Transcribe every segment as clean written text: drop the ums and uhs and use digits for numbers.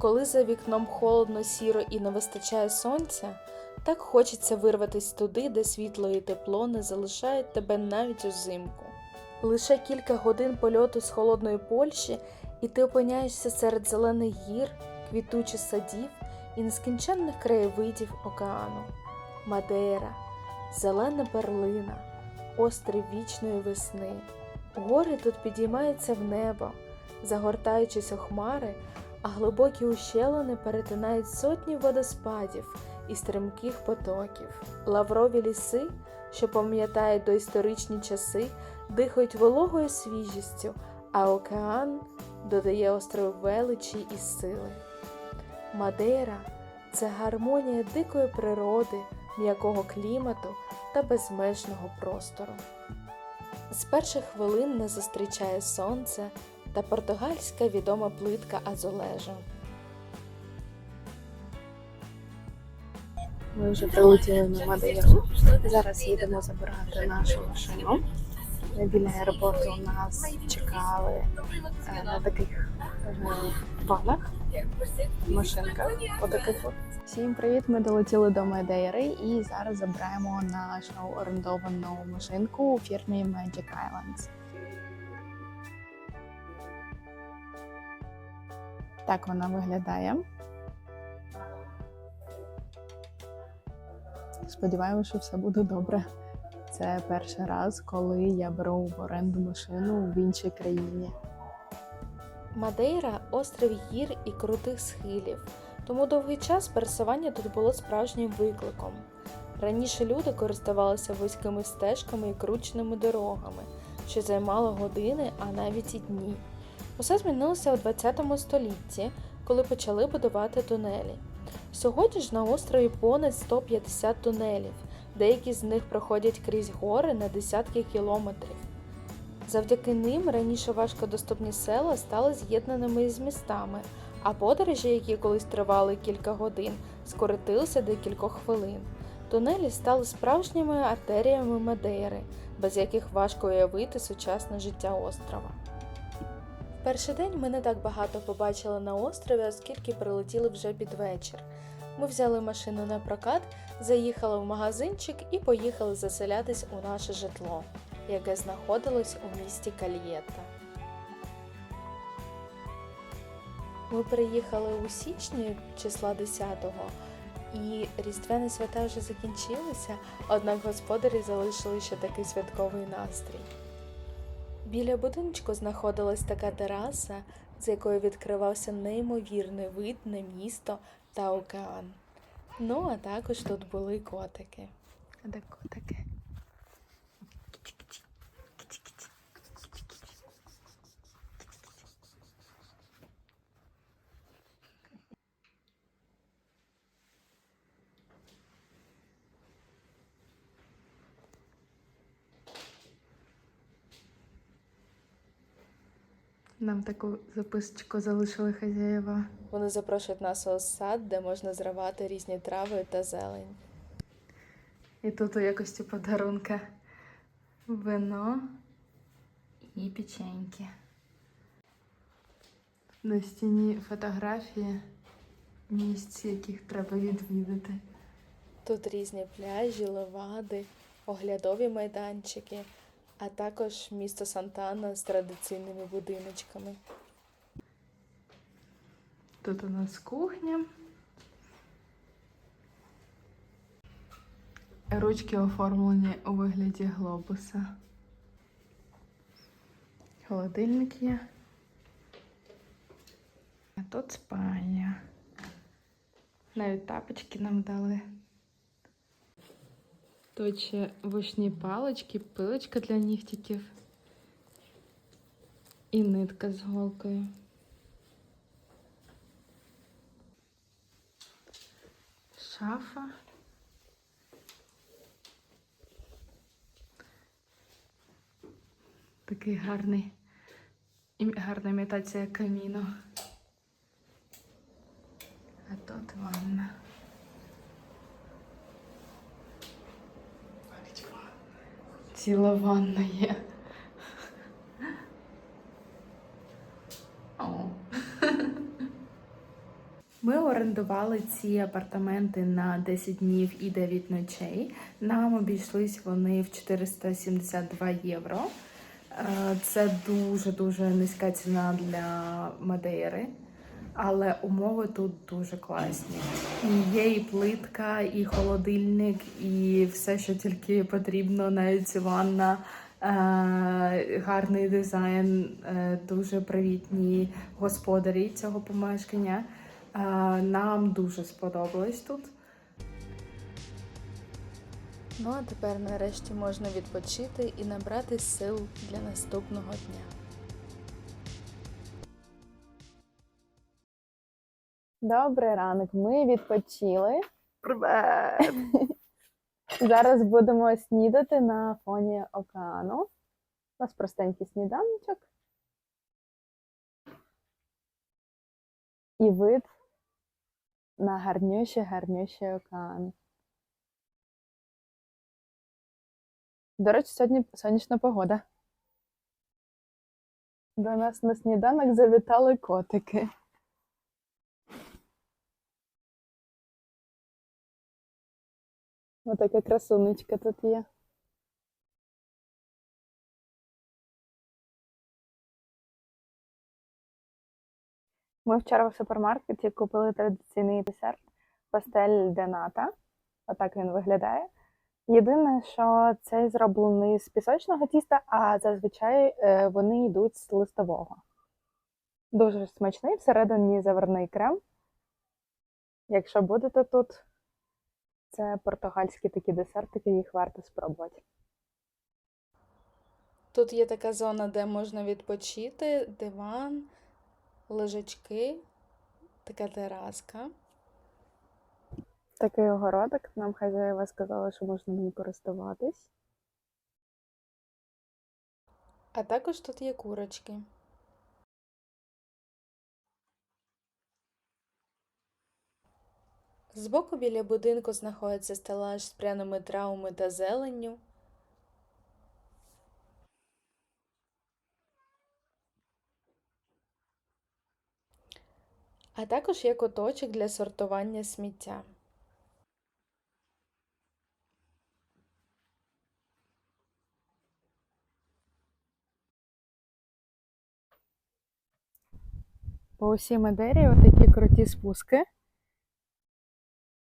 Коли за вікном холодно, сіро і не вистачає сонця, так хочеться вирватися туди, де світло і тепло не залишають тебе навіть узимку. Лише кілька годин польоту з холодної Польщі, і ти опиняєшся серед зелених гір, квітучих садів і нескінченних краєвидів океану. Мадейра, зелена перлина, острів вічної весни. Гори тут підіймаються в небо, загортаючись у хмари, а глибокі ущелини перетинають сотні водоспадів і стрімких потоків. Лаврові ліси, що пам'ятають доісторичні часи, дихають вологою свіжістю, а океан додає острої величі і сили. Мадейра – це гармонія дикої природи, м'якого клімату та безмежного простору. З перших хвилин нас зустрічає сонце та португальська відома плитка азулежу. Ми вже прилетіли на Мадейру. Зараз їдемо забирати нашу машину. Біля аеропорту нас чекали на таких ванах, машинках отаких. Всім привіт! Ми долетіли до Мадейри і зараз забираємо нашу орендовану машинку у фірмі Magic Islands. Так вона виглядає. Сподіваємося, що все буде добре. Це перший раз, коли я беру в оренду машину в іншій країні. Мадейра – острів гір і крутих схилів, тому довгий час пересування тут було справжнім викликом. Раніше люди користувалися вузькими стежками і крученими дорогами, що займало години, а навіть і дні. Усе змінилося у 20 столітті, коли почали будувати тунелі. Сьогодні ж на острові понад 150 тунелів, деякі з них проходять крізь гори на десятки кілометрів. Завдяки ним раніше важкодоступні села стали з'єднаними із містами, а подорожі, які колись тривали кілька годин, скоротилися до кількох хвилин. Тунелі стали справжніми артеріями Мадейри, без яких важко уявити сучасне життя острова. В перший день ми не так багато побачили на острові, оскільки прилетіли вже під вечір. Ми взяли машину на прокат, заїхали в магазинчик і поїхали заселятись у наше житло, яке знаходилось у місті Кальєта. Ми приїхали у січні, числа 10-го, і різдвяні свята вже закінчилися, однак господарі залишили ще такий святковий настрій. Біля будиночку знаходилась така тераса, з якої відкривався неймовірний вид на місто та океан. Ну, а також тут були котики. А де котики? Нам таку записочку залишили хазяєва. Вони запрошують нас у сад, де можна зривати різні трави та зелень. І тут у якості подарунка вино і печеньки. На стіні фотографії місць, яких треба відвідати. Тут різні пляжі, левади, оглядові майданчики, а також місто Сантана з традиційними будиночками. Тут у нас кухня. Ручки оформлені у вигляді глобуса. Холодильник є. А тут спальня. Навіть тапочки нам дали. Тут ще вушні палички, пилочка для нігтиків і нитка з голкою. Шафа. Такий гарна імітація каміну. А тут ванна. Ціла ванна є. О. Ми орендували ці апартаменти на 10 днів і 9 ночей. Нам обійшлись вони в 472 євро. Це дуже-дуже низька ціна для Мадейри, але умови тут дуже класні. І є і плитка, і холодильник, і все, що тільки потрібно, навіть ванна. Гарний дизайн, дуже привітні господарі цього помешкання. Нам дуже сподобалось тут. Ну а тепер нарешті можна відпочити і набрати сил для наступного дня. Добрий ранок, ми відпочили. Привет! Зараз будемо снідати на фоні океану. У нас простенький сніданочок. І вид на гарнющий океан. До речі, сьогодні сонячна погода. До нас на сніданок завітали котики. Ось така красунечка тут є. Ми вчора в супермаркеті купили традиційний десерт пастель де ната. Отак він виглядає. Єдине, що цей зроблений з пісочного тіста, а зазвичай вони йдуть з листового. Дуже смачний, всередині заварний крем. Якщо будете тут, це португальські такі десертики, їх варто спробувати. Тут є така зона, де можна відпочити, диван, лежачки, така тераска. Такий огородик. Нам хазяїва сказала, що можна ним користуватись. А також тут є курочки. Збоку біля будинку знаходиться стелаж з пряними травами та зеленню. А також є куточок для сортування сміття. По усій Мадейрі отакі круті спуски.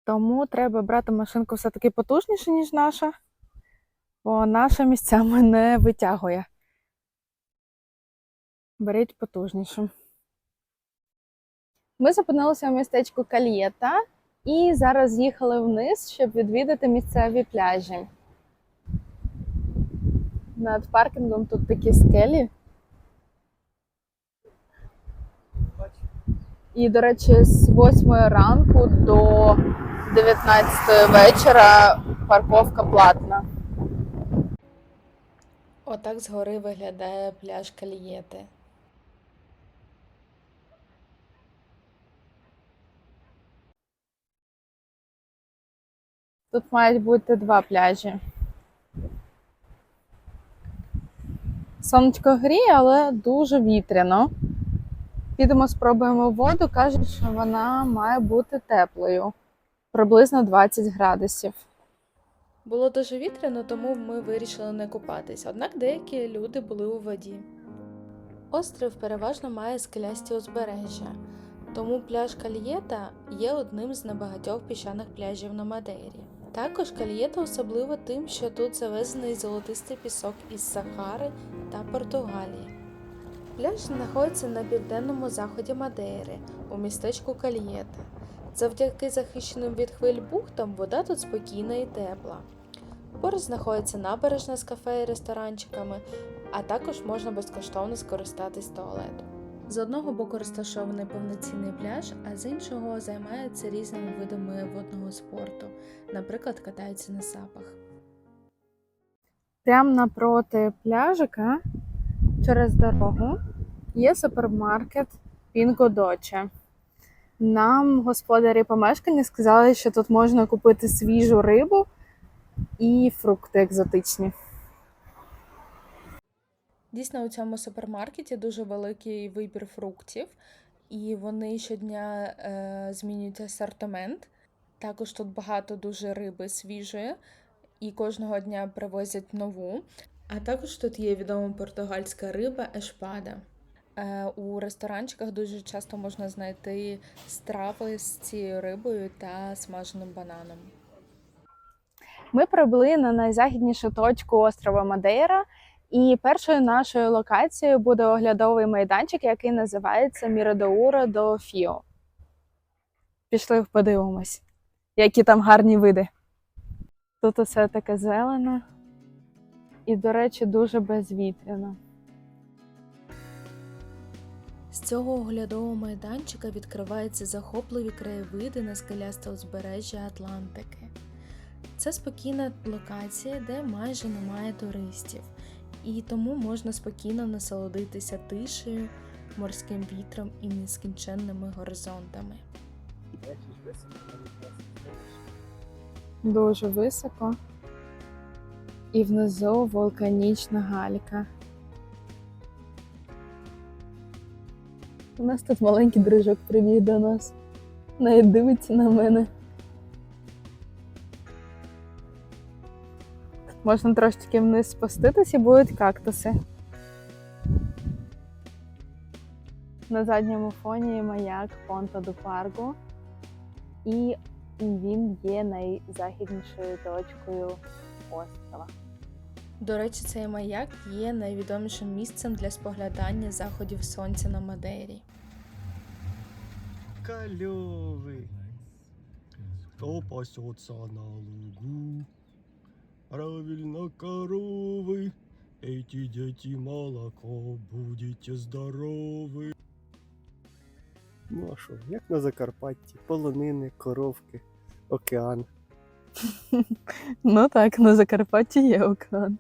Тому треба брати машинку все-таки потужніше, ніж наша, бо наша місцями не витягує. Беріть потужніше. Ми зупинилися в містечку Кальєта і зараз їхали вниз, щоб відвідати місцеві пляжі. Над паркінгом тут такі скелі. І, до речі, з 8 ранку до 19 вечора парковка платна. Отак згори виглядає пляж Кальєти. Тут мають бути 2 пляжі. Сонечко гріє, але дуже вітряно. Підемо спробуємо воду, кажуть, що вона має бути теплою. Приблизно 20 градусів. Було дуже вітряно, тому ми вирішили не купатись, однак деякі люди були у воді. Острів переважно має скелясті узбережжя, тому пляж Кальєта є одним з небагатьох піщаних пляжів на Мадейрі. Також Кальєта особливо тим, що тут завезений золотистий пісок із Сахари та Португалії. Пляж знаходиться на південному заході Мадейри, у містечку Кальєта. Завдяки захищеним від хвиль бухтам вода тут спокійна і тепла. Поруч знаходиться набережна з кафе і ресторанчиками, а також можна безкоштовно скористатись туалетом. З одного боку розташований повноцінний пляж, а з іншого займаються різними видами водного спорту, наприклад, катаються на сапах. Прямо напроти пляжика, через дорогу, є супермаркет Пінго Доче. Нам господарі помешкання сказали, що тут можна купити свіжу рибу і фрукти екзотичні. Дійсно, у цьому супермаркеті дуже великий вибір фруктів, і вони щодня змінюють асортимент. Також тут багато дуже риби свіжої, і кожного дня привозять нову. А також тут є відома португальська риба ешпада. У ресторанчиках дуже часто можна знайти страви з цією рибою та смаженим бананом. Ми прибули на найзахіднішу точку острова Мадейра, і першою нашою локацією буде оглядовий майданчик, який називається Мірадоура до Фіо. Пішли подивимось, які там гарні види. Тут усе таке зелене і, до речі, дуже безвітряно. З цього оглядового майданчика відкриваються захопливі краєвиди на скелясте узбережжя Атлантики. Це спокійна локація, де майже немає туристів, і тому можна спокійно насолодитися тишею, морським вітром і нескінченними горизонтами. Дуже високо. І внизу вулканічна галька. У нас тут маленький дружок прибіг до нас. Навіть дивиться на мене. Можна трошечки вниз спуститись і будуть кактуси. На задньому фоні маяк Понта ду Паргу. І він є найзахіднішою точкою острова. До речі, цей маяк є найвідомішим місцем для споглядання заходів сонця на Мадейрі. Клёвый. Кто пасется на лугу? Правильно, коровы. Эти дети молоко, будете здоровы. Ну а що, як на Закарпатті, полонини, коровки, океан. Ну так, на Закарпатті є океан.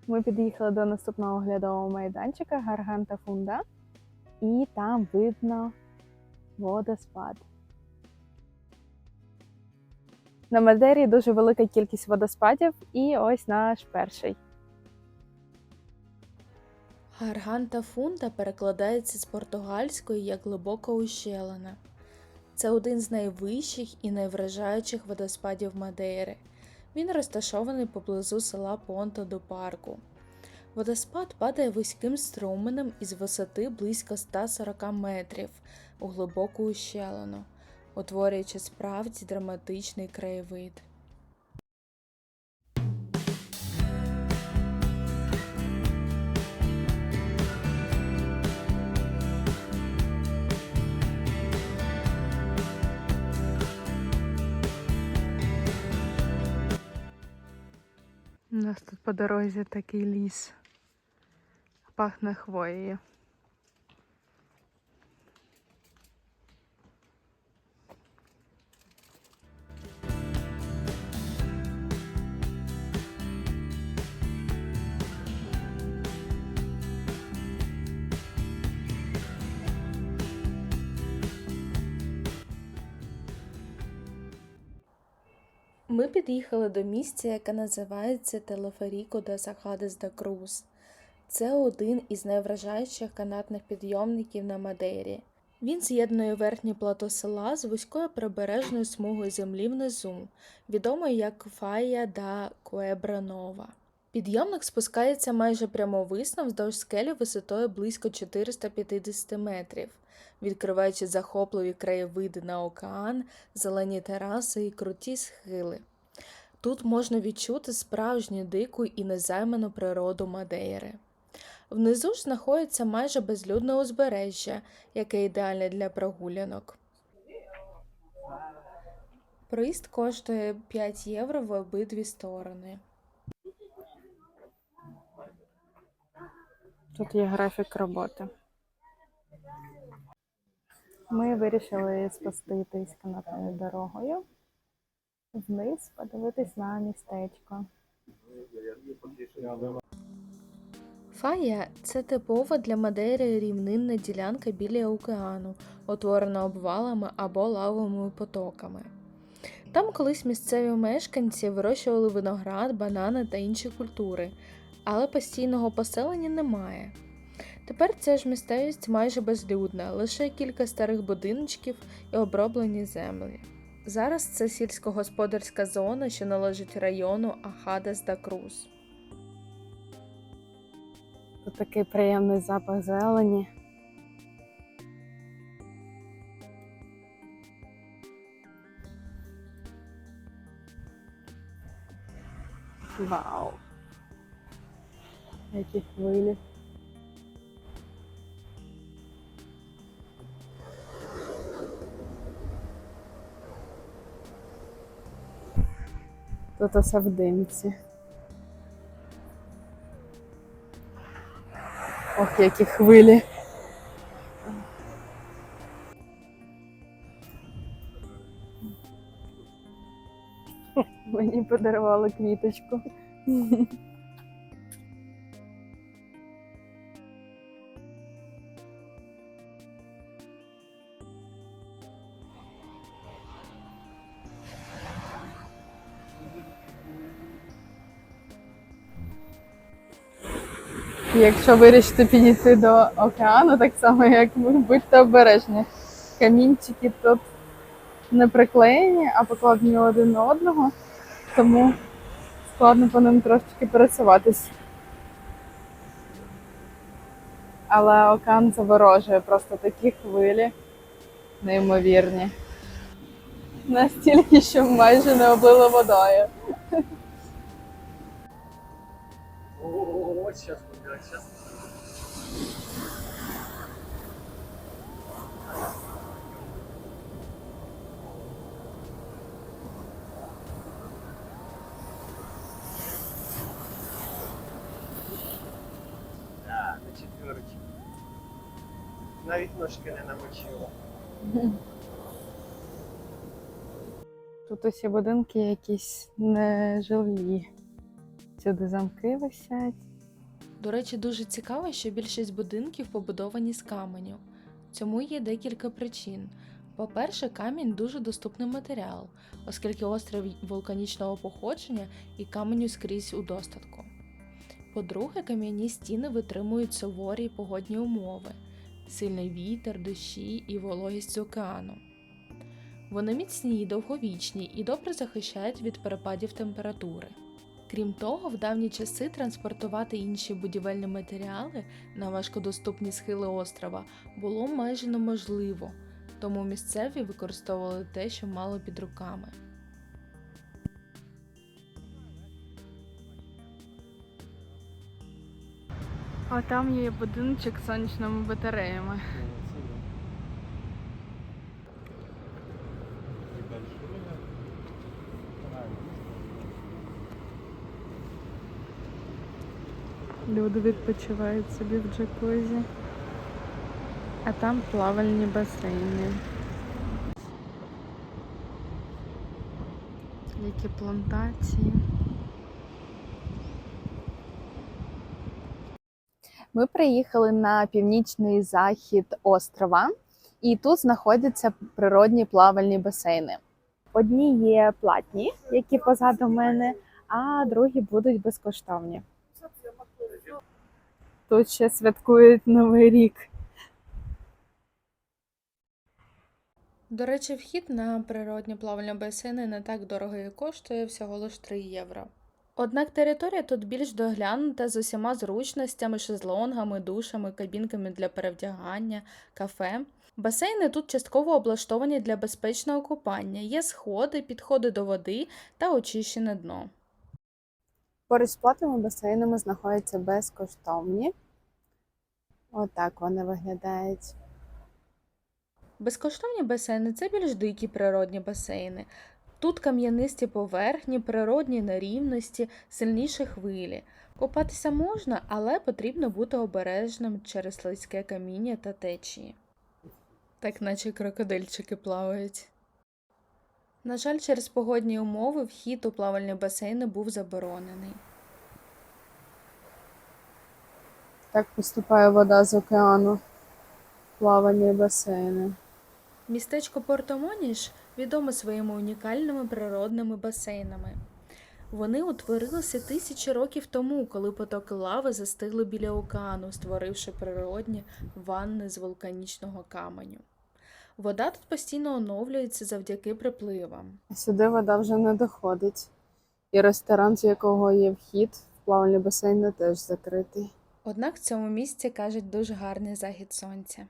Ми під'їхали до наступного оглядового майданчика Гарганта Фунда, і там видно водоспад. На Мадейрі дуже велика кількість водоспадів, і ось наш перший. Гарганта Фунда перекладається з португальської як глибока ущелина. Це один з найвищих і найвражаючих водоспадів Мадейри. Він розташований поблизу села Понта ду Паргу. Водоспад падає вузьким струменем із висоти близько 140 метрів у глибоку ущелину, утворюючи справді драматичний краєвид. У нас тут по дорозі такий ліс. Пахне хвоєю. Ми під'їхали до місця, яке називається Телеферіко де Сахадес де Круз. Це один із найвражаючих канатних підйомників на Мадейрі. Він з'єднує верхнє плато села з вузькою прибережною смугою землі внизу, відомою як Фая да Куебра Нова. Підйомник спускається майже прямовисно вздовж скелі висотою близько 450 метрів, відкриваючи захопливі краєвиди на океан, зелені тераси і круті схили. Тут можна відчути справжню дику і незайману природу Мадейри. Внизу ж знаходиться майже безлюдне узбережжя, яке ідеальне для прогулянок. Проїзд коштує 5 євро в обидві сторони. Тут є графік роботи. Ми вирішили спуститись канатною дорогою вниз подивитись на містечко. Фая – це типова для Мадейри рівнинна ділянка біля океану, утворена обвалами або лавовими потоками. Там колись місцеві мешканці вирощували виноград, банани та інші культури, але постійного поселення немає. Тепер ця ж місцевість майже безлюдна, лише кілька старих будиночків і оброблені землі. Зараз це сільськогосподарська зона, що належить району Ахадес-да-Круз. Тут такий приємний запах зелені. Вау! Які хвилі. Тут усе в димці. Ох, які хвилі. Мені подарували квіточку. Якщо вирішите підійти до океану, так само як ви, будьте обережні. Камінчики тут не приклеєні, а покладені один на одного, тому складно по ним трошечки пересуватись. Але океан заворожує, просто такі хвилі неймовірні. Настільки, що майже не облило водою. О, сейчас, сейчас. Да, на четверочку. Навіть ножки не намочила. Тут усі будинки якісь нежилі. Сюди замки висять. До речі, дуже цікаво, що більшість будинків побудовані з каменю. Цьому є декілька причин. По-перше, камінь дуже доступний матеріал, оскільки острів вулканічного походження і каменю скрізь у достатку. По-друге, кам'яні стіни витримують суворі погодні умови – сильний вітер, дощі і вологість з океану. Вони міцні й довговічні і добре захищають від перепадів температури. Крім того, в давні часи транспортувати інші будівельні матеріали на важкодоступні схили острова було майже неможливо, тому місцеві використовували те, що мали під руками. А там є будиночок з сонячними батареями. Люди відпочивають собі в джакузі. А там плавальні басейни. Які плантації. Ми приїхали на північний захід острова, і тут знаходяться природні плавальні басейни. Одні є платні, які позаду мене, а другі будуть безкоштовні. Тут ще святкують Новий рік. До речі, вхід на природні плавальні басейни не так дорого і коштує всього лише 3 євро. Однак територія тут більш доглянута з усіма зручностями, шезлонгами, душами, кабінками для перевдягання, кафе. Басейни тут частково облаштовані для безпечного купання, є сходи, підходи до води та очищене дно. Поруч з платними басейнами знаходяться безкоштовні. Отак вони виглядають. Безкоштовні басейни – це більш дикі природні басейни. Тут кам'янисті поверхні, природні нерівності, сильніші хвилі. Купатися можна, але потрібно бути обережним через слизьке каміння та течії. Так наче крокодильчики плавають. На жаль, через погодні умови вхід у плавальні басейни був заборонений. Так поступає вода з океану. Плавальні басейни. Містечко Порто-Моніш відоме своїми унікальними природними басейнами. Вони утворилися тисячі років тому, коли потоки лави застигли біля океану, створивши природні ванни з вулканічного каменю. Вода тут постійно оновлюється завдяки припливам. Сюди вода вже не доходить. І ресторан, з якого є вхід в плавальні басейни, теж закритий. Однак в цьому місці, кажуть, дуже гарний захід сонця.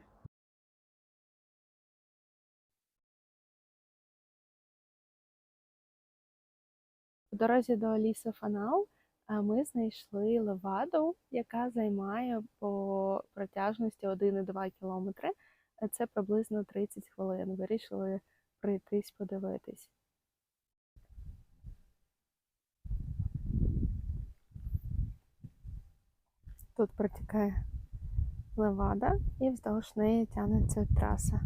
По дорозі до Лісу Фанал ми знайшли леваду, яка займає по протяжності 1,2 кілометри. Це приблизно 30 хвилин. Вирішили пройтись, подивитись. Тут протікає левада і вздовж неї тягнеться траса.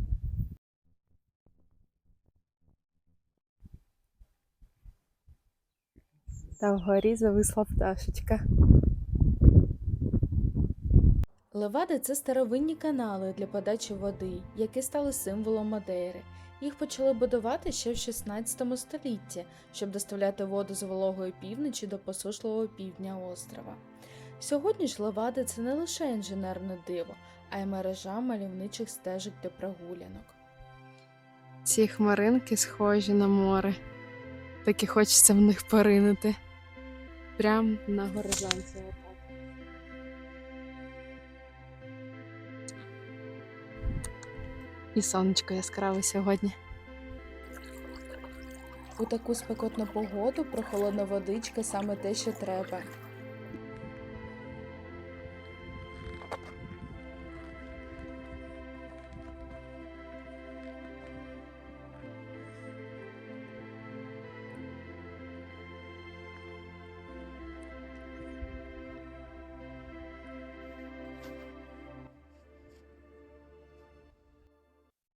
Та вгорі зависла пташечка. Левади – це старовинні канали для подачі води, які стали символом Мадейри. Їх почали будувати ще в 16 столітті, щоб доставляти воду з вологої півночі до посушливого півдня острова. Сьогодні ж левади – це не лише інженерне диво, а й мережа мальовничих стежок для прогулянок. Ці хмаринки схожі на море. Так і хочеться в них поринути. Прям на горизонті отак. І сонечко яскраве сьогодні. У таку спекотну погоду прохолодна водичка – саме те, що треба.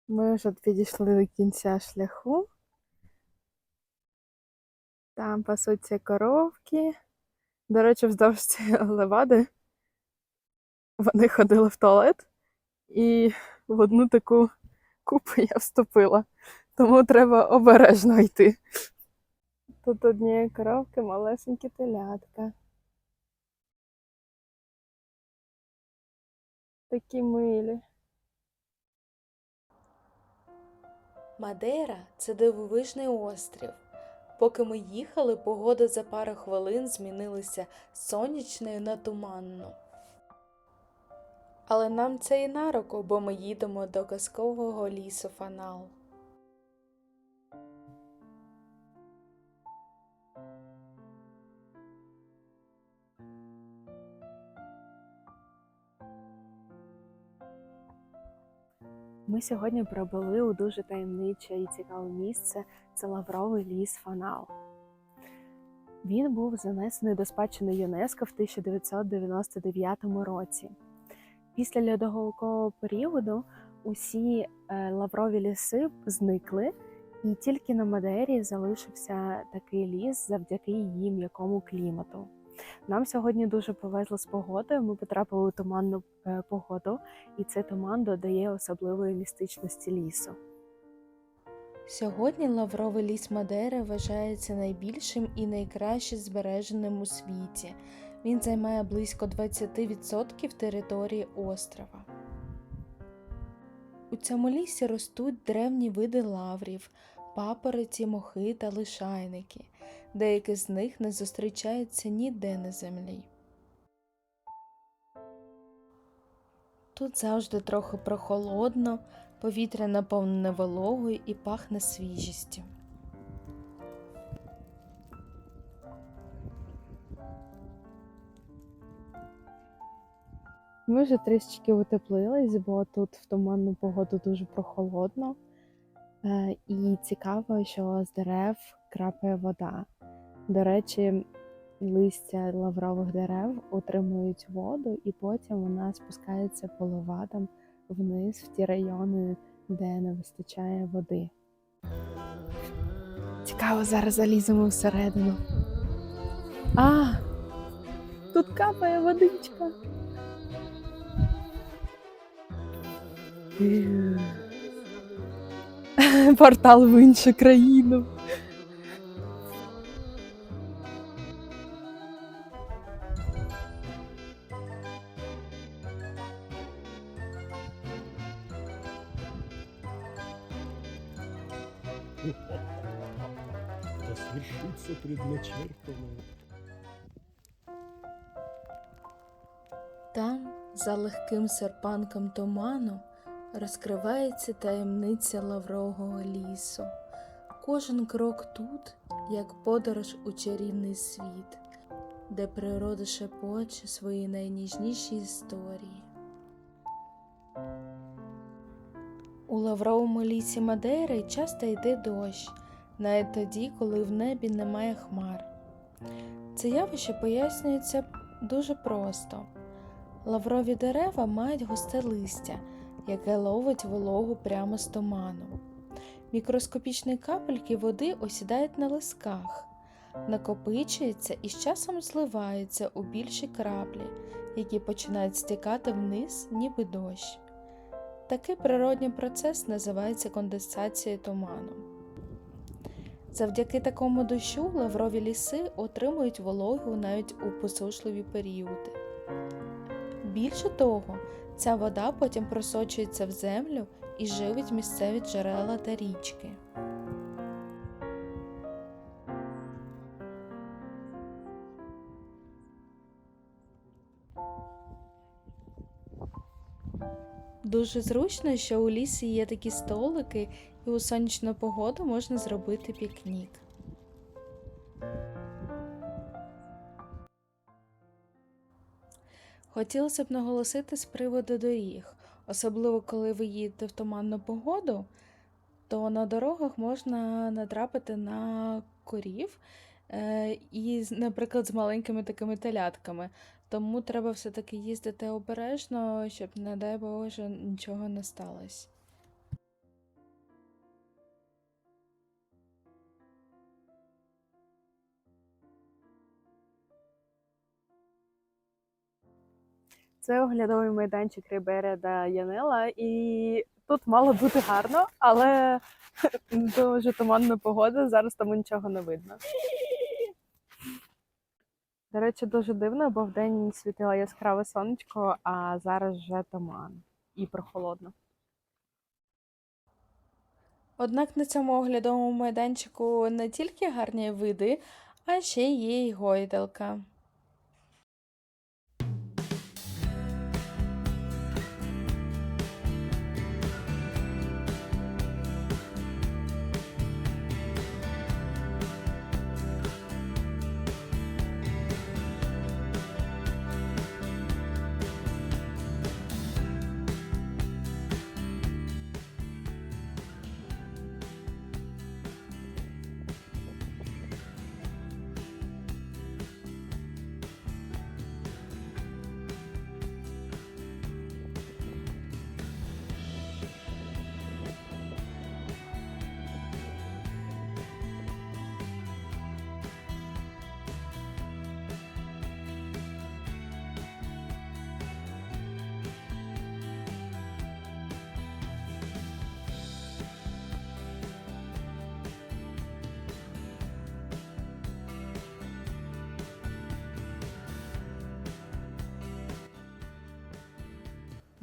Ми вже підійшли до кінця шляху. Там пасуться коровки. До речі, вздовж цієї левади вони ходили в туалет. І в одну таку купу я вступила. Тому треба обережно йти. Тут однієї коровки малесенькі телятка. Такі милі. Мадейра – це дивовижний острів. Поки ми їхали, погода за пару хвилин змінилася з сонячної на туманну. Але нам це і на руку, бо ми їдемо до казкового лісу Фанал. Ми сьогодні прибули у дуже таємниче і цікаве місце – це Лавровий ліс Фанал. Він був занесений до спадщини ЮНЕСКО в 1999 році. Після льодовикового періоду усі лаврові ліси зникли, і тільки на Мадейрі залишився такий ліс завдяки її м'якому клімату. Нам сьогодні дуже повезло з погодою, ми потрапили у туманну погоду, і цей туман додає особливої містичності лісу. Сьогодні лавровий ліс Мадейри вважається найбільшим і найкраще збереженим у світі. Він займає близько 20% території острова. У цьому лісі ростуть древні види лаврів, папороті, мохи та лишайники. Деякі з них не зустрічаються ніде на землі. Тут завжди трохи прохолодно, повітря наповнене вологою і пахне свіжістю. Ми вже трішечки утеплились, бо тут в туманну погоду дуже прохолодно. І цікаво, що з дерев крапає вода. До речі, листя лаврових дерев утримують воду, і потім вона спускається по левадам вниз в ті райони, де не вистачає води. Цікаво, зараз заліземо всередину. А, тут капає водичка. Портал в іншу країну. Да свершится предначертанное. Там, за легким серпанком туману, розкривається таємниця лаврового лісу. Кожен крок тут, як подорож у чарівний світ, де природа шепоче свої найніжніші історії. У лавровому лісі Мадейри часто йде дощ, навіть тоді, коли в небі немає хмар. Це явище пояснюється дуже просто. Лаврові дерева мають густе листя, яке ловить вологу прямо з туману. Мікроскопічні капельки води осідають на листках, накопичуються і з часом зливаються у більші краплі, які починають стікати вниз, ніби дощ. Такий природній процес називається конденсацією туману. Завдяки такому дощу лаврові ліси отримують вологу навіть у посушливі періоди. Більше того, ця вода потім просочується в землю і живить місцеві джерела та річки. Дуже зручно, що у лісі є такі столики, і у сонячну погоду можна зробити пікнік. Хотілося б наголосити з приводу доріг. Особливо, коли ви їдете в туманну погоду, то на дорогах можна натрапити на корів, наприклад, з маленькими такими телятками. Тому треба все-таки їздити обережно, щоб, не дай Боже, нічого не сталося. Це оглядовий майданчик Рібера да Янела, і тут мало бути гарно, але дуже туманна погода, зараз тому нічого не видно. До речі, дуже дивно, бо вдень світило яскраве сонечко, а зараз вже туман і прохолодно. Однак на цьому оглядовому майданчику не тільки гарні види, а ще є й гойдалка.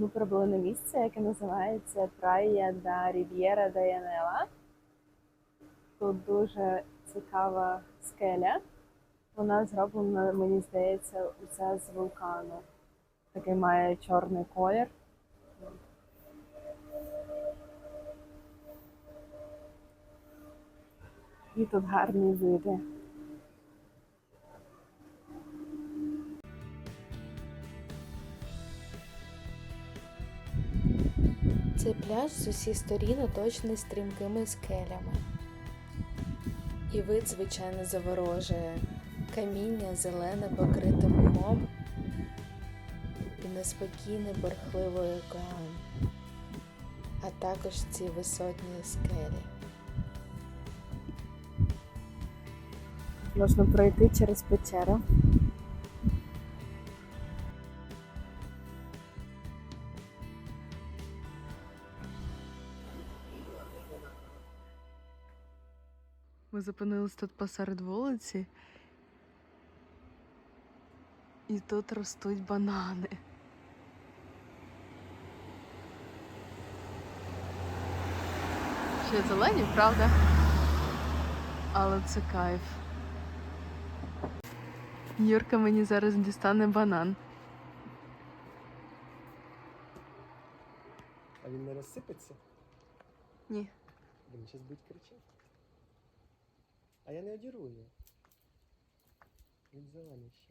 Ми прибули на місце, яке називається Praia da Riviera da Janela. Тут дуже цікава скеля. Вона зроблена, мені здається, усе з вулкану. Такий має чорний колір. І тут гарні види. Цей пляж з усіх сторін оточений стрімкими скелями. І вид, звичайно, заворожує. Каміння зелене, покрите мхом і неспокійний бурхливий океан, а також ці висотні скелі. можна пройти через печеру. Ми зупинились тут посеред вулиці. І тут ростуть банани. Ще зелені, правда? Але це кайф. Юрка мені зараз дістане банан. А він не розсипеться? Ні. Він зараз буде кричати. А я не одіру його. Від зелені ще.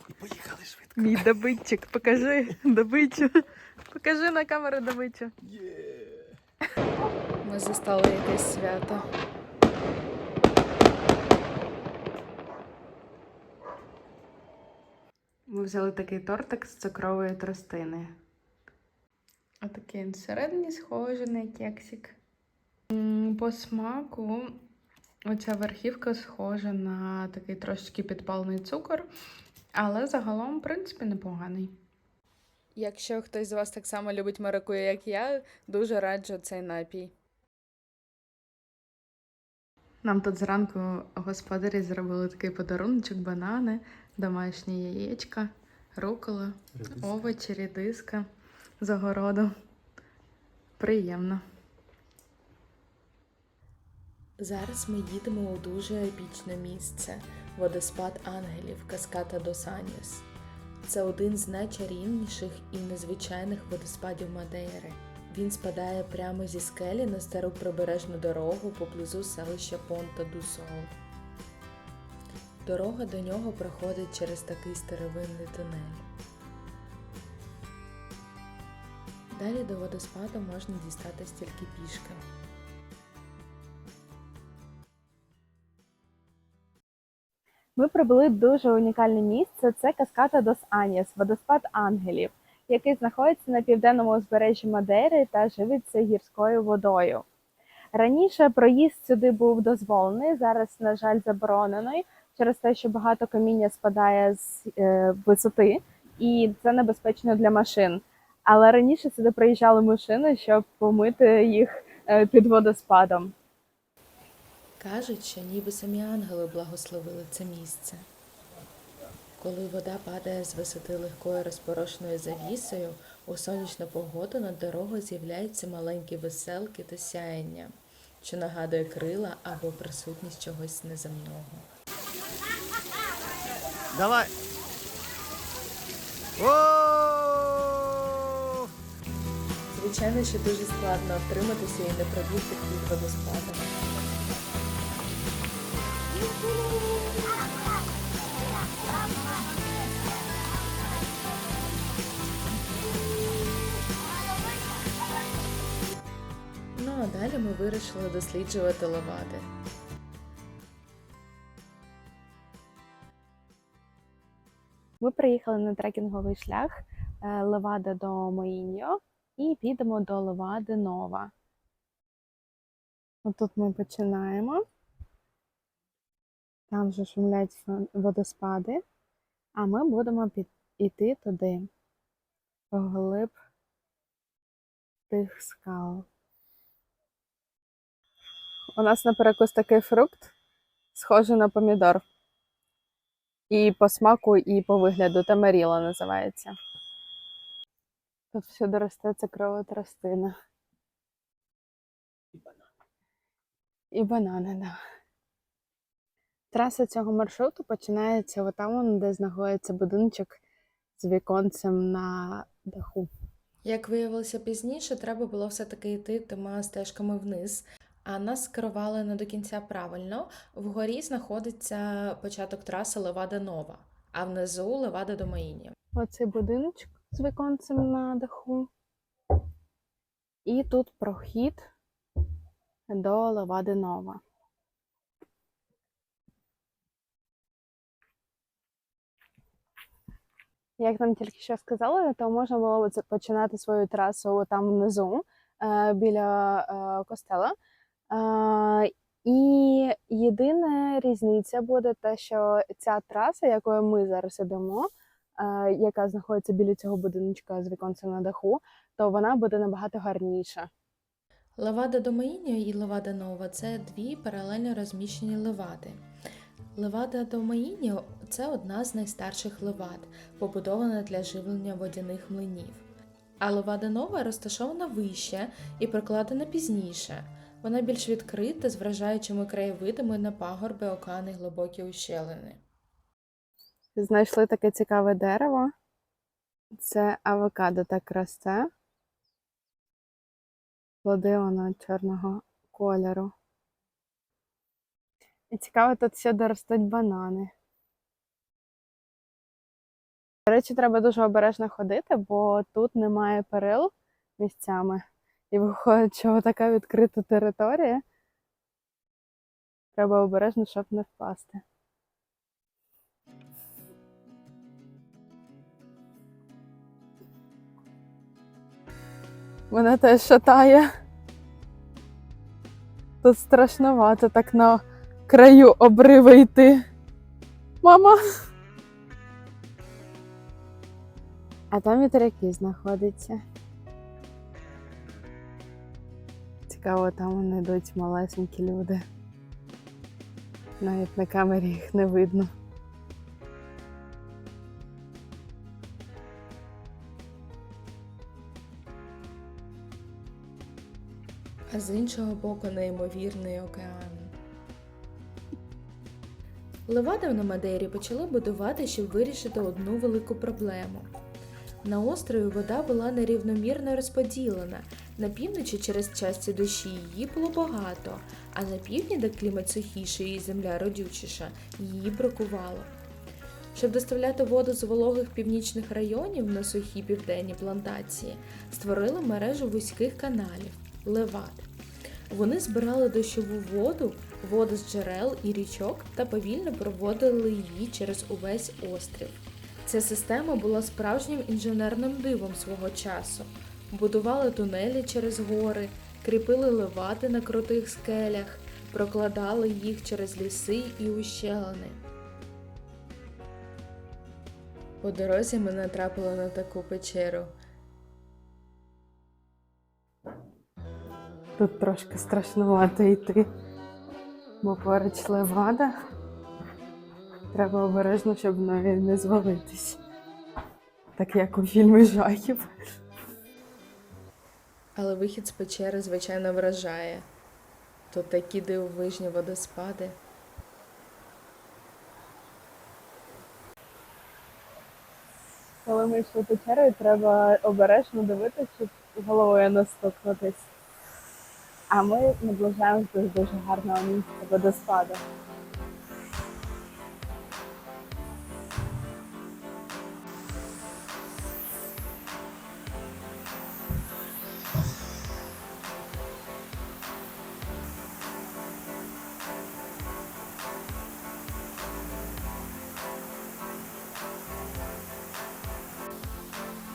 І поїхали швидко. Мій добитчик, покажи добичу. Покажи на камеру добичу. Ми застали якесь свято. Ми взяли такий тортик з цукрової тростини. А такий він всередині схожий на кексик. По смаку оця верхівка схожа на такий трошечки підпалений цукор, але загалом, в принципі, непоганий. Якщо хтось з вас так само любить маракую, як я, дуже раджу цей напій. Нам тут зранку господарі зробили такий подаруночок: банани, домашні яєчка, рукола, овочі, рідиска з огороду. Приємно. Зараз ми їдемо у дуже епічне місце – водоспад ангелів Каската дос Аньос. Це один з найчарівніших і незвичайних водоспадів Мадейри. Він спадає прямо зі скелі на стару прибережну дорогу поблизу селища Понта-ду-Сол. Дорога до нього проходить через такий старовинний тунель. Далі до водоспаду можна дістатись тільки пішки. Ми прибули в дуже унікальне місце. Це Каската дос Аньос, водоспад ангелів, який знаходиться на південному узбережжі Мадейри та живиться гірською водою. Раніше проїзд сюди був дозволений, зараз, на жаль, заборонений через те, що багато каміння спадає з висоти, і це небезпечно для машин. Але раніше сюди приїжджали машини, щоб помити їх під водоспадом. Кажуть, що ніби самі ангели благословили це місце. Коли вода падає з висоти легкою розпорошеною завісою, у сонячну погоду над дорогою з'являються маленькі веселки та сяєння, що нагадує крила або присутність чогось неземного. Давай! О! Звичайно, що дуже складно втриматися і не пробігти під водоспадом. Ну а далі ми вирішили досліджувати левади. Ми приїхали на трекінговий шлях Левада до Моїньо і підемо до Левади Нова. Отут ми починаємо. Там вже шумлять водоспади, а ми будемо йти туди, вглиб тих скал. У нас на перекус такий фрукт, схожий на помідор. І по смаку, і по вигляду. Тамаріла називається. Тут всюди росте цукрова тростина. І банани, так. Да. Траса цього маршруту починається отам, де знаходиться будиночок з віконцем на даху. Як виявилося пізніше, треба було все-таки йти тима стежками вниз, а нас скерували не до кінця правильно. Вгорі знаходиться початок траси Левада Нова, а внизу Левада до Моїньо. Оцей будиночок з віконцем на даху. І тут прохід до Левади Нова. Як нам тільки що сказали, то можна було починати свою трасу там внизу, біля костела. І єдина різниця буде те, що ця траса, якою ми зараз ідемо, яка знаходиться біля цього будиночка з віконцем на даху, то вона буде набагато гарніша. Левада Домаїньо і Левада Нова – це дві паралельно розміщені левади. Левада Домаїньо – це одна з найстарших левад, побудована для живлення водяних млинів. А Левада Нова розташована вище і прокладена пізніше. Вона більш відкрита, з вражаючими краєвидами на пагорби, океани, глибокі ущелини. Знайшли таке цікаве дерево. Це авокадо так росте. Плоди воно чорного кольору. І цікаво, тут всюди ростуть банани. До речі, треба дуже обережно ходити, бо тут немає перил місцями. І виходить, що така відкрита територія. Треба обережно, щоб не впасти. Мене теж шатає. Тут страшновато так на краю обрива йти. Мама! А там вітряки знаходяться. Цікаво, там вони йдуть малесенькі люди. Навіть на камері їх не видно. А з іншого боку неймовірний океан. Левади на Мадейрі почали будувати, щоб вирішити одну велику проблему. На острові вода була нерівномірно розподілена. На півночі через часті дощі її було багато, а на півдні, де клімат сухіший і земля родючіша, її бракувало. Щоб доставляти воду з вологих північних районів на сухі південні плантації, створили мережу вузьких каналів – левад. Вони збирали дощову воду, воду з джерел і річок та повільно проводили її через увесь острів. Ця система була справжнім інженерним дивом свого часу. Будували тунелі через гори, кріпили левади на крутих скелях, прокладали їх через ліси і ущелини. По дорозі ми натрапили на таку печеру. Тут трошки страшнувато йти, бо поруч левада. Треба обережно, щоб в неї не звалитись. Так як у фільмі жахів. Але вихід з печери, звичайно, вражає. Тут такі дивовижні водоспади. Коли ми йшли печерою, треба обережно дивитися, щоб головою не стукнутись. А ми наближаємося до дуже гарного місця водоспаду.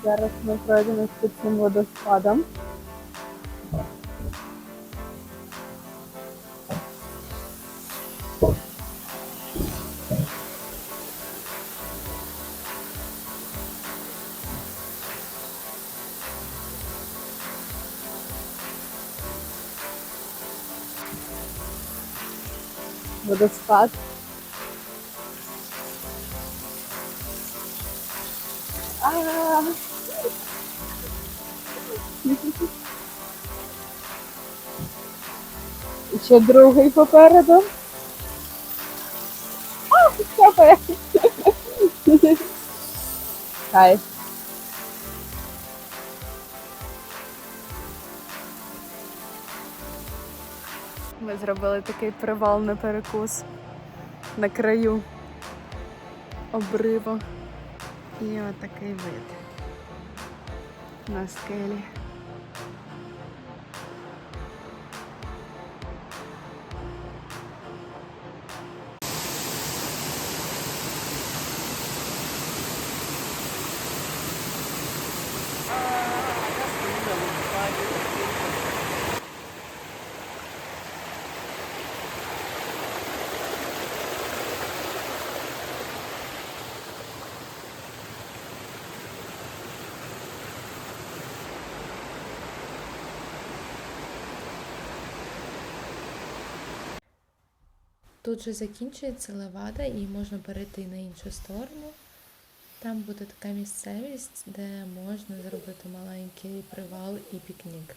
Зараз ми пройдемо під цим водоспадом. Водоспад. І ще другий попереду. Капає. Кайф. Ми зробили такий привал на перекус на краю обриву. І отакий вид на скелі. леваді. Тут же закінчується левада і можна перейти на іншу сторону. Там буде така місцевість, де можна зробити маленький привал і пікнік.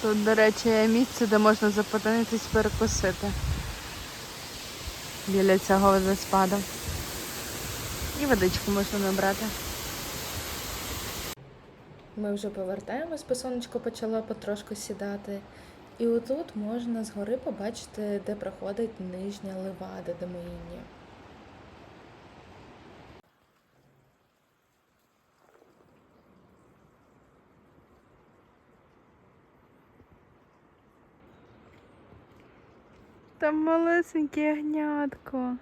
Тут, до речі, є місце, де можна зупинитись перекусити. Біля цього водоспаду. І водичку можна набрати. Ми вже повертаємось, бо сонечко почало потрошку сідати. І отут можна згори побачити, де проходить нижня левада Демоїння. Там малесеньке ягнятко.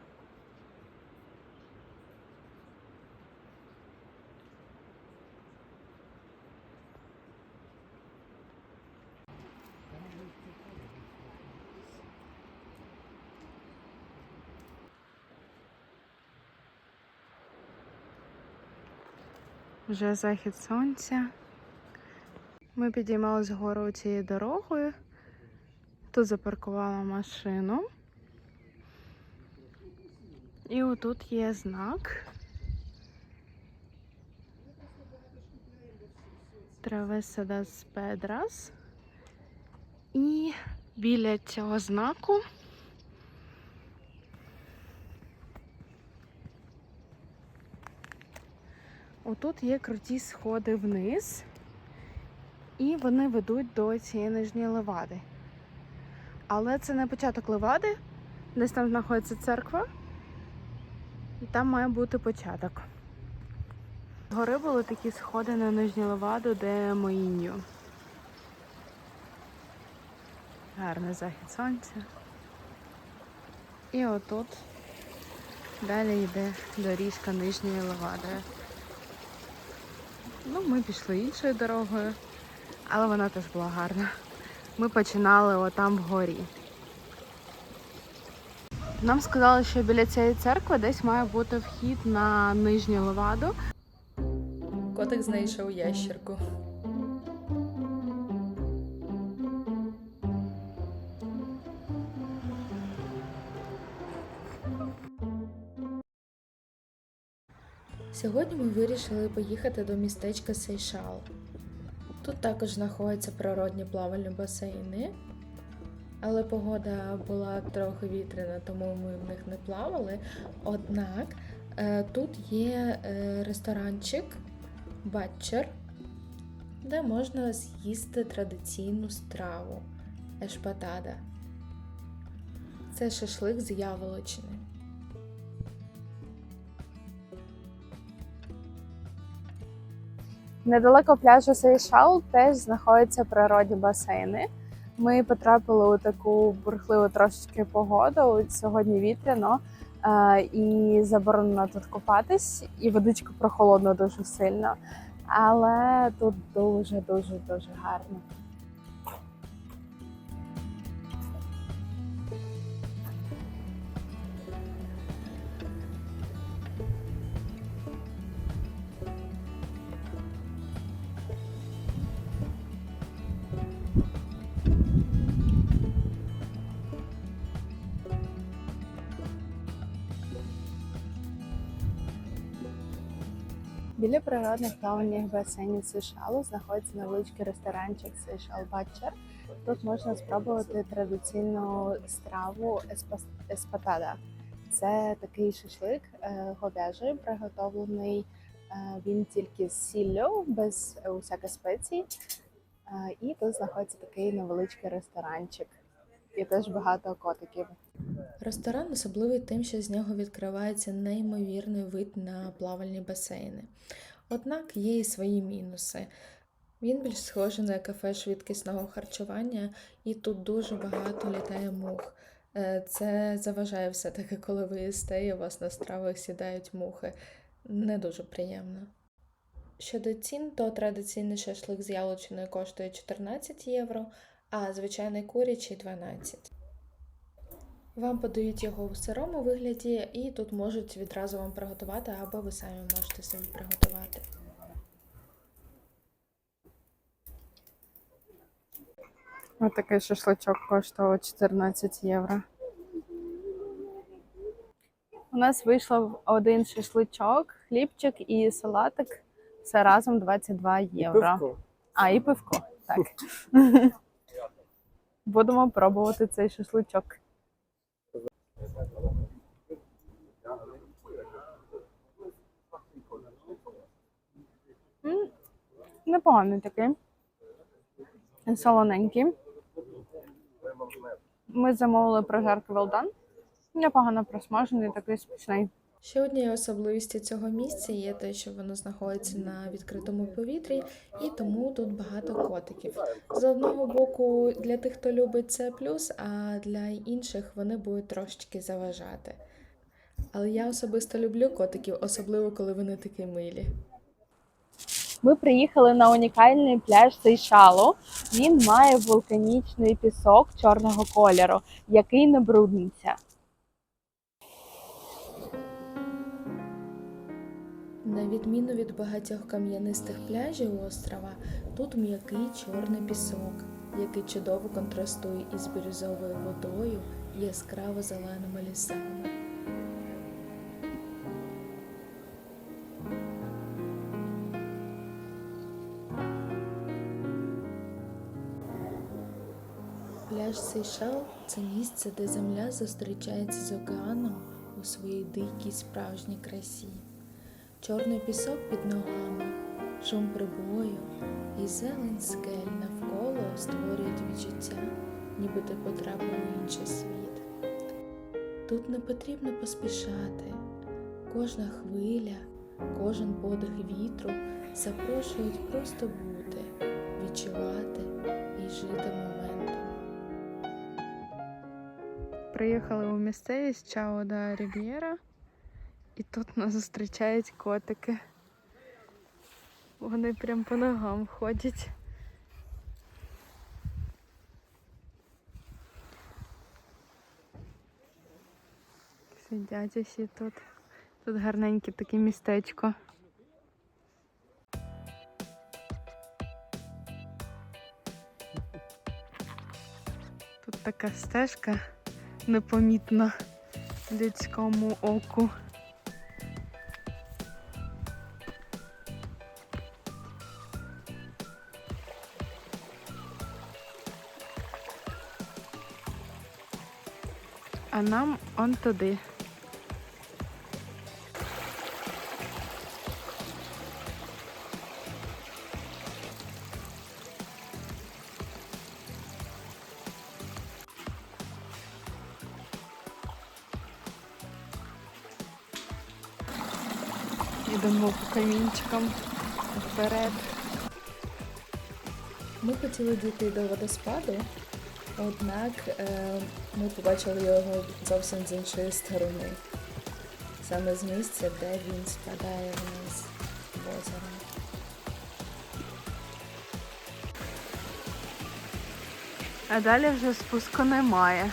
Вже захід сонця. Ми підіймалися вгору цією дорогою. Тут запаркувала машину. І отут є знак. Travessa das Pedras. І біля цього знаку отут є круті сходи вниз. І вони ведуть до цієї нижньої левади. Але це не початок левади. Десь там знаходиться церква. І там має бути початок. Згори були такі сходи на нижню леваду, де Моїньо. Гарний захід сонця. І отут далі йде доріжка нижньої левади. Ну, ми пішли іншою дорогою, але вона теж була гарна. Ми починали отам вгорі. Нам сказали, що біля цієї церкви десь має бути вхід на нижню леваду. Котик знайшов ящерку. Сьогодні ми вирішили поїхати до містечка Сейшал. Тут також знаходяться природні плавальні басейни, але погода була трохи вітряна, тому ми в них не плавали. Однак тут є ресторанчик Батчер, де можна з'їсти традиційну страву ешпатада. Це шашлик з яловичини. Недалеко пляжу Сейшал теж знаходяться природні басейни. Ми потрапили у таку бурхливу трошечки погоду. Сьогодні вітряно і заборонено тут купатись, і водичка прохолодна дуже сильно. Але тут дуже гарно. Біля природних плавальних басейнів Сейшалу знаходиться невеличкий ресторанчик Сейшал Батчер. Тут можна спробувати традиційну страву еспатада. Це такий шашлик говяжий, приготовлений він тільки з сіллю, без усяких спецій. І тут знаходиться такий невеличкий ресторанчик. І теж багато котиків. Ресторан особливий тим, що з нього відкривається неймовірний вид на плавальні басейни. Однак є і свої мінуси. Він більш схожий на кафе швидкісного харчування, і тут дуже багато літає мух. Це заважає все-таки, коли ви їсте і у вас на стравах сідають мухи. Не дуже приємно. Щодо цін, то традиційний шашлик з яловичиною коштує 14 євро, а звичайний курячий – 12. Вам подають його у сирому вигляді, і тут можуть відразу вам приготувати, або ви самі можете собі приготувати. Ось такий шашличок коштував 14 євро. У нас вийшло один шашличок, хлібчик і салатик. Все разом 22 євро. Пивко. А, і пивко, так. Будемо пробувати цей шашличок. Непоганий такий. Солоненький. Ми замовили прожарки Велдан. Непогано просмажений, такий смачний. Ще однією особливістю цього місця є те, що воно знаходиться на відкритому повітрі, і тому тут багато котиків. З одного боку, для тих, хто любить, це плюс, а для інших вони будуть трошечки заважати. Але я особисто люблю котиків, особливо коли вони такі милі. Ми приїхали на унікальний пляж Сейшалу. Він має вулканічний пісок чорного кольору, який не брудниться. На відміну від багатьох кам'янистих пляжів острова, тут м'який чорний пісок, який чудово контрастує із бірюзовою водою і яскраво зеленими лісами. Пляж Сейшел – це місце, де земля зустрічається з океаном у своїй дикій справжній красі. Чорний пісок під ногами, шум прибою і зелень скель навколо створюють відчуття, ніби ти потрапив у інший світ. Тут не потрібно поспішати. Кожна хвиля, кожен подих вітру запрошують просто бути, відчувати і жити моментом. Приїхали у місцевість Чао да Рів'єра. І тут нас зустрічають котики. Вони прям по ногам ходять. Сидять усі тут. Тут гарненьке таке містечко. Тут така стежка непомітна людському оку. А нам он туди. Йдемо по камінчикам вперед. Ми хотіли дійти до водоспаду, однак ми побачили його зовсім з іншої сторони. Саме з місця, де він спадає вниз в озеро. А далі вже спуску немає.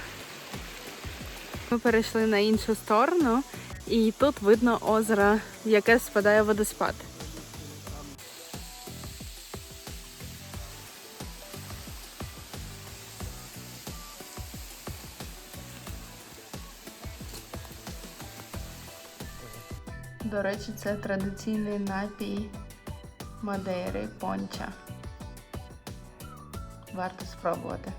Ми перейшли на іншу сторону, і тут видно озеро, в яке спадає водоспад. До речі, це традиційний напій Мадейри понча. Варто спробувати.